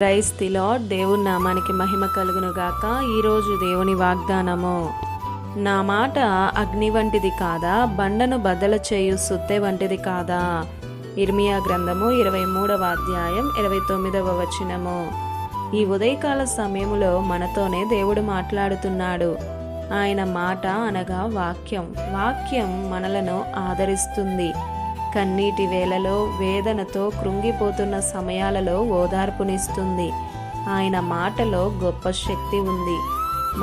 Praise the lord. దేవుని నామానికి మహిమ కలుగును గాక. ఈరోజు దేవుని వాగ్దానము, నా మాట అగ్ని వంటిది కాదా, బండను బద్దలు చేయు సుత్తె వంటిది కాదా. ఇర్మియా గ్రంథము 23వ అధ్యాయం 29వ వచనము. ఈ ఉదయకాల సమయంలో మనతోనే దేవుడు మాట్లాడుతున్నాడు. ఆయన మాట అనగా వాక్యం మనలను ఆదరిస్తుంది. కన్నీటి వేళలో, వేదనతో కృంగిపోతున్న సమయాలలో ఓదార్పునిస్తుంది. ఆయన మాటలో గొప్ప శక్తి ఉంది.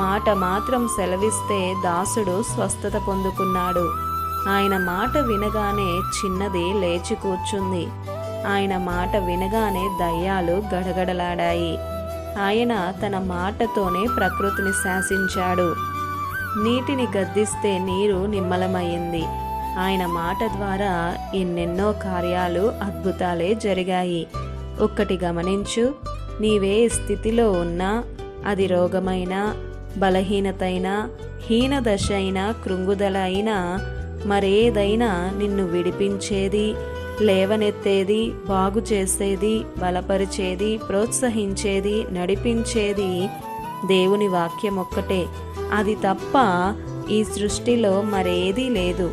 మాట మాత్రం సెలవిస్తే దాసుడు స్వస్థత పొందుకున్నాడు. ఆయన మాట వినగానే చిన్నది లేచి కూర్చుంది. ఆయన మాట వినగానే దయ్యాలు గడగడలాడాయి. ఆయన తన మాటతోనే ప్రకృతిని శాసించాడు. నీటిని గద్దిస్తే నీరు నిమ్మలమయ్యింది. ఆయన మాట ద్వారా ఎన్నెన్నో కార్యాలు, అద్భుతాలే జరిగాయి. ఒక్కటి గమనించు, నీవే స్థితిలో ఉన్నా, అది రోగమైనా, బలహీనతైనా, హీనదశ అయినా, కృంగుదల అయినా, మరేదైనా నిన్ను విడిపించేది, లేవనెత్తేది, బాగు చేసేది, బలపరిచేది, ప్రోత్సహించేది, నడిపించేది దేవుని వాక్యం ఒక్కటే. అది తప్ప ఈ సృష్టిలో మరేదీ లేదు.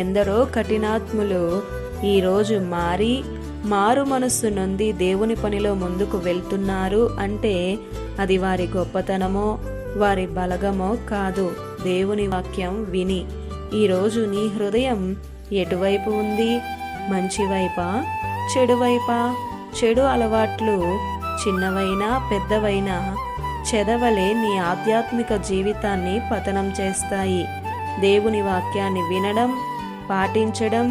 ఎందరో కఠినాత్ములు ఈరోజు మారు మనస్సు నొంది దేవుని పనిలో ముందుకు వెళ్తున్నారు అంటే అది వారి గొప్పతనమో, వారి బలగమో కాదు, దేవుని వాక్యం విని. ఈరోజు నీ హృదయం ఎటువైపు ఉంది? మంచి వైపా, చెడు వైపా? చెడు అలవాట్లు చిన్నవైనా పెద్దవైనా చెదవలే నీ ఆధ్యాత్మిక జీవితాన్ని పతనం చేస్తాయి. దేవుని వాక్యాన్ని వినడం, పాటించడం,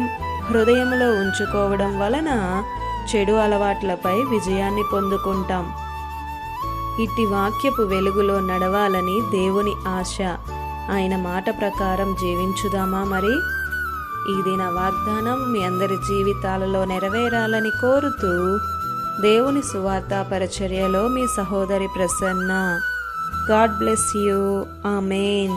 హృదయంలో ఉంచుకోవడం వలన చెడు అలవాట్లపై విజయాన్ని పొందుకుంటాం. ఇట్టి వాక్యపు వెలుగులో నడవాలని దేవుని ఆశ. ఆయన మాట ప్రకారం జీవించుదామా మరి? ఇది నా వాగ్దానం మీ అందరి జీవితాలలో నెరవేరాలని కోరుతూ, దేవుని సువార్త పరిచర్యలో మీ సహోదరి Prasanna. God bless you. Amen.